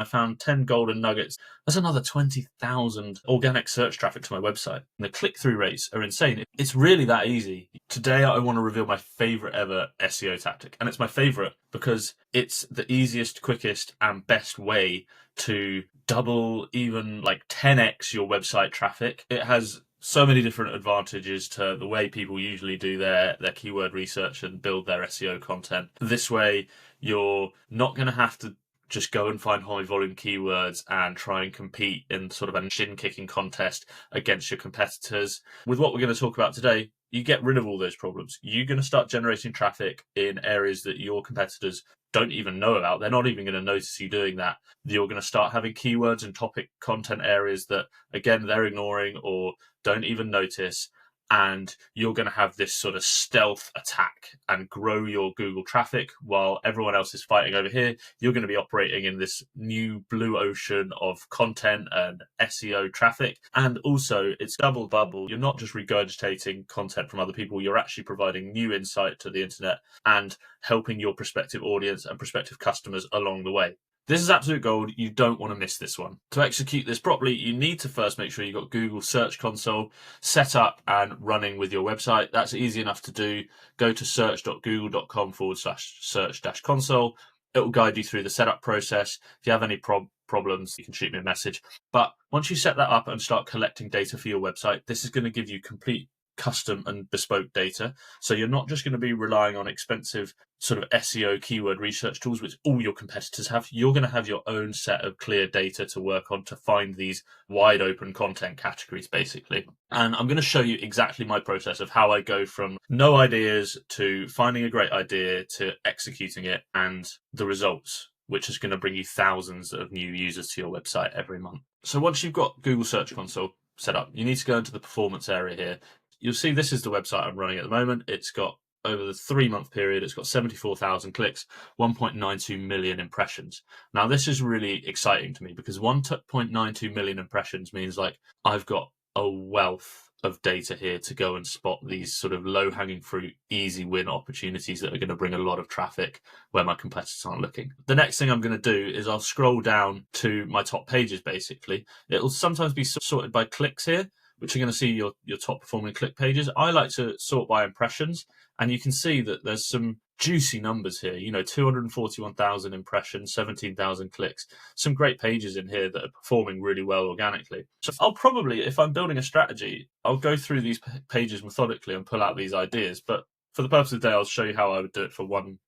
I found 10 golden nuggets. That's another 20,000 organic search traffic to my website. And the click-through rates are insane. It's really that easy. Today, I want to reveal my favorite ever SEO tactic. And it's my favorite because it's the easiest, quickest, and best way to double, even like 10x your website traffic. It has so many different advantages to the way people usually do their keyword research and build their SEO content. This way, you're not going to have to just go and find high volume keywords and try and compete in sort of a shin-kicking contest against your competitors. With what we're going to talk about today, you get rid of all those problems. You're going to start generating traffic in areas that your competitors don't even know about. They're not even going to notice you doing that. You're going to start having keywords and topic content areas that, again, they're ignoring or don't even notice. And you're going to have this sort of stealth attack and grow your Google traffic while everyone else is fighting over here. You're going to be operating in this new blue ocean of content and SEO traffic. And also, it's double bubble. You're not just regurgitating content from other people. You're actually providing new insight to the internet and helping your prospective audience and prospective customers along the way. This is absolute gold. You don't want to miss this one. To execute this properly, you need to first make sure you've got Google Search Console set up and running with your website. That's easy enough to do. Go to search.google.com/search-console. It will guide you through the setup process. If you have any problems, you can shoot me a message. But once you set that up and start collecting data for your website, this is going to give you complete custom and bespoke data. So you're not just going to be relying on expensive sort of SEO keyword research tools, which all your competitors have. You're going to have your own set of clear data to work on to find these wide open content categories, basically. And I'm going to show you exactly my process of how I go from no ideas to finding a great idea to executing it and the results, which is going to bring you thousands of new users to your website every month. So once you've got Google Search Console set up, you need to go into the performance area here. You'll see this is the website I'm running at the moment. It's got, over the 3-month period, it's got 74,000 clicks, 1.92 million impressions. Now, this is really exciting to me because 1.92 million impressions means like I've got a wealth of data here to go and spot these sort of low-hanging fruit, easy win opportunities that are going to bring a lot of traffic where my competitors aren't looking. The next thing I'm going to do is I'll scroll down to my top pages, basically. It'll sometimes be sorted by clicks here, which are going to see your top performing click pages. I like to sort by impressions, and you can see that there's some juicy numbers here. 241,000 impressions, 17,000 clicks. Some great pages in here that are performing really well organically. So I'll probably, if I'm building a strategy, I'll go through these pages methodically and pull out these ideas. But for the purpose of the day, I'll show you how I would do it for one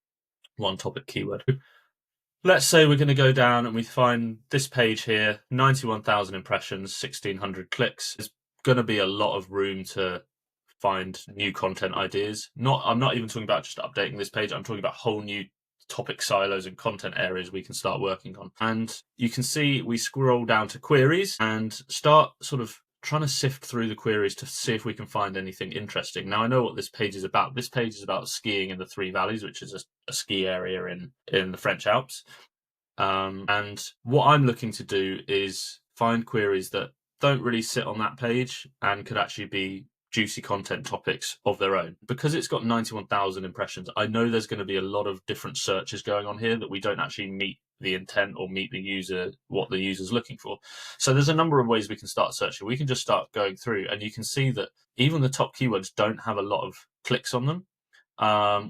topic keyword. Let's say we're going to go down and we find this page here, 91,000 impressions, 1,600 clicks. There's going to be a lot of room to find new content ideas. I'm not even talking about just updating this page. I'm talking about whole new topic silos and content areas we can start working on. And you can see we scroll down to queries and start sort of trying to sift through the queries to see if we can find anything interesting. Now, I know what this page is about. This page is about skiing in the Three Valleys, which is a ski area in the French Alps. And what I'm looking to do is find queries that don't really sit on that page and could actually be juicy content topics of their own. Because it's got 91,000 impressions, I know there's going to be a lot of different searches going on here that we don't actually meet the intent or meet the user, what the user's looking for. So there's a number of ways we can start searching. We can just start going through, and you can see that even the top keywords don't have a lot of clicks on them.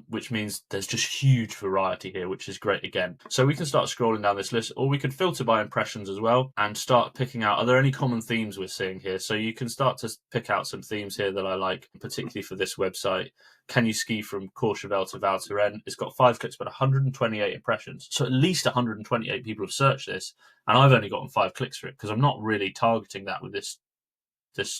Which means there's just huge variety here, which is great again. So we can start scrolling down this list, or we could filter by impressions as well and start picking out, are there any common themes we're seeing here? So you can start to pick out some themes here that I like, particularly for this website. Can you ski from Courchevel to Val Thorens? It's got 5 clicks, but 128 impressions. So at least 128 people have searched this, and I've only gotten 5 clicks for it because I'm not really targeting that with this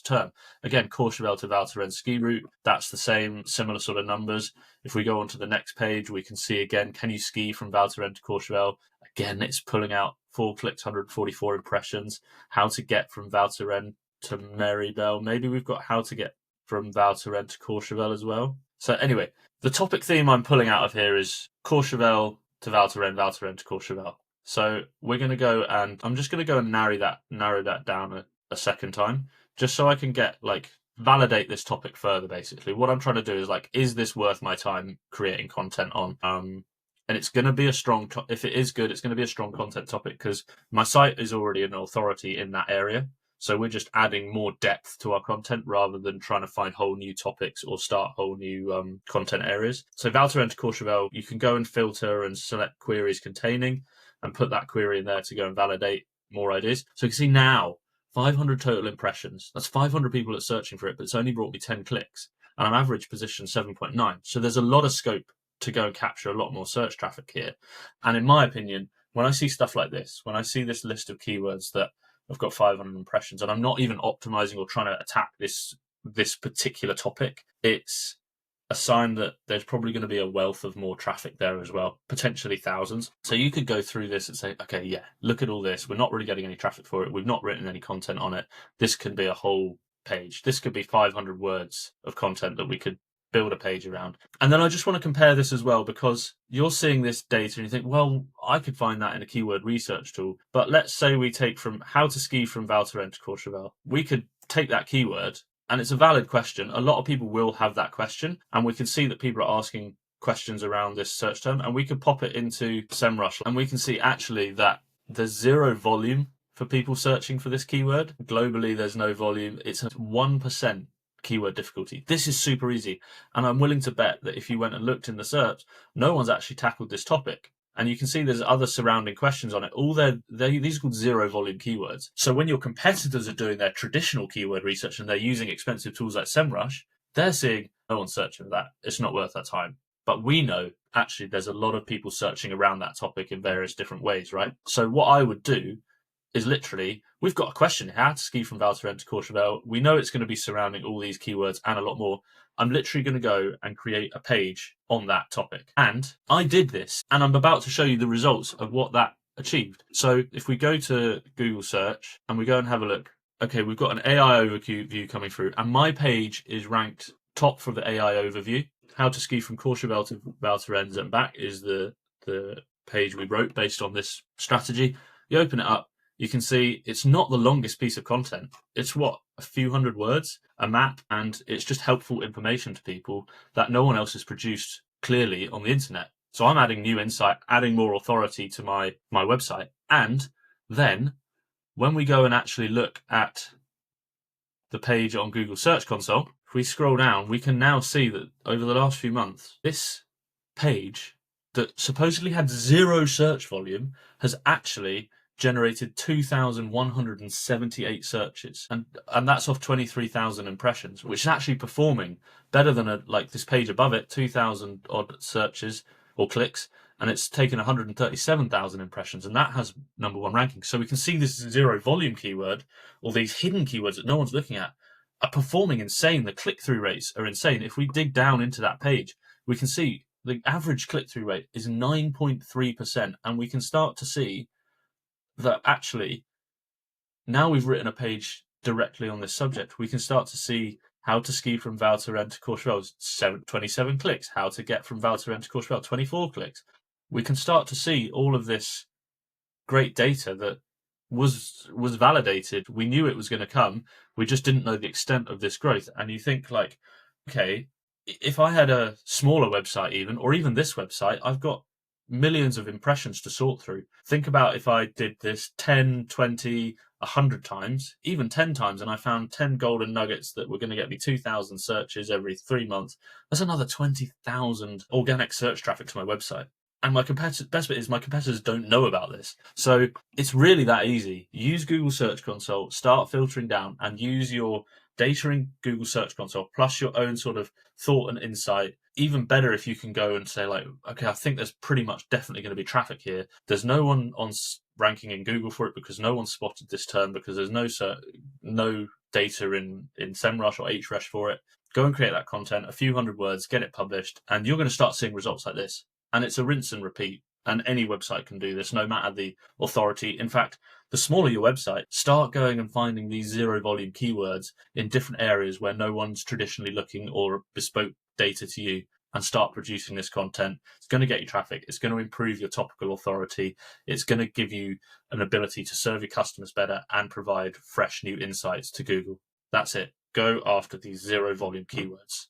term. Again, Courchevel to Val Thorens ski route, that's the same, similar sort of numbers. If we go on to the next page, we can see again, can you ski from Val Thorens to Courchevel? Again, it's pulling out 4 clicks, 144 impressions. How to get from Val Thorens to Meribel. Maybe we've got how to get from Val Thorens to Courchevel as well. So anyway, the topic theme I'm pulling out of here is Courchevel to Val Thorens to Courchevel. So we're going to go, and I'm just going to go and narrow that down a second time, just so I can validate this topic further. Basically, what I'm trying to do is is this worth my time creating content on? and it's going to be a strong, if it is good, it's going to be a strong content topic because my site is already an authority in that area. So we're just adding more depth to our content rather than trying to find whole new topics or start whole new content areas. So Valtteri to Courchevel, you can go and filter and select queries containing and put that query in there to go and validate more ideas. So you can see now 500 total impressions. That's 500 people that's searching for it, but it's only brought me 10 clicks. And I'm average position 7.9. So there's a lot of scope to go and capture a lot more search traffic here. And in my opinion, when I see stuff like this, when I see this list of keywords that I've got 500 impressions and I'm not even optimizing or trying to attack this particular topic, it's a sign that there's probably going to be a wealth of more traffic there as well, potentially thousands. So you could go through this and say, okay, yeah, look at all this. We're not really getting any traffic for it. We've not written any content on it. This could be a whole page. This could be 500 words of content that we could build a page around. And then I just want to compare this as well, because you're seeing this data and you think, well, I could find that in a keyword research tool. But let's say we take from how to ski from Valtteri to Courchevel. We could take that keyword, and it's a valid question. A lot of people will have that question, and we can see that people are asking questions around this search term, and we could pop it into SEMrush, and we can see actually that there's zero volume for people searching for this keyword. Globally, there's no volume. It's 1% keyword difficulty. This is super easy. And I'm willing to bet that if you went and looked in the search, no one's actually tackled this topic. And you can see there's other surrounding questions on it. These are called zero volume keywords. So when your competitors are doing their traditional keyword research and they're using expensive tools like SEMrush, they're seeing no one's searching for that. It's not worth that time. But we know actually there's a lot of people searching around that topic in various different ways, right? So what I would do is literally, we've got a question, how to ski from Valtteri to Courchevel. We know it's going to be surrounding all these keywords and a lot more. I'm literally going to go and create a page on that topic. And I did this, and I'm about to show you the results of what that achieved. So if we go to Google search and we go and have a look, okay, we've got an AI overview coming through, and my page is ranked top for the AI overview. How to ski from Courchevel to Valtteri and back is the page we wrote based on this strategy. You open it up, you can see it's not the longest piece of content. It's a few hundred words, a map, and it's just helpful information to people that no one else has produced clearly on the internet. So I'm adding new insight, adding more authority to my website. And then when we go and actually look at the page on Google Search Console, if we scroll down, we can now see that over the last few months, this page that supposedly had zero search volume has actually generated 2,178 searches, and that's off 23,000 impressions, which is actually performing better than this page above it, 2,000 odd searches or clicks, and it's taken 137,000 impressions, and that has #1 ranking. So we can see this zero volume keyword, or these hidden keywords that no one's looking at, are performing insane. The click-through rates are insane. If we dig down into that page, we can see the average click-through rate is 9.3%, and we can start to see that actually, now we've written a page directly on this subject, we can start to see how to ski from Valtteri to Courchevel, 27 clicks. How to get from Valtteri to Courchevel, 24 clicks. We can start to see all of this great data that was validated. We knew it was going to come. We just didn't know the extent of this growth. And you think okay, if I had a smaller website or even this website, I've got millions of impressions to sort through. Think about if I did this 10, 20, 100 times, even 10 times, and I found 10 golden nuggets that were going to get me 2,000 searches every 3 months. That's another 20,000 organic search traffic to my website. And best bit is my competitors don't know about this. So it's really that easy. Use Google Search Console, start filtering down, and use your data in Google Search Console plus your own sort of thought and insight. Even better if you can go and say okay, I think there's pretty much definitely going to be traffic here. There's no one on ranking in Google for it because no one spotted this term, because there's no data in SEMrush or Ahrefs for it. Go and create that content, a few hundred words, get it published, and you're going to start seeing results like this. And it's a rinse and repeat. And any website can do this, no matter the authority. In fact, the smaller your website, start going and finding these zero volume keywords in different areas where no one's traditionally looking, or bespoke data to you, and start producing this content. It's going to get you traffic. It's going to improve your topical authority. It's going to give you an ability to serve your customers better and provide fresh new insights to Google. That's it. Go after these zero volume keywords.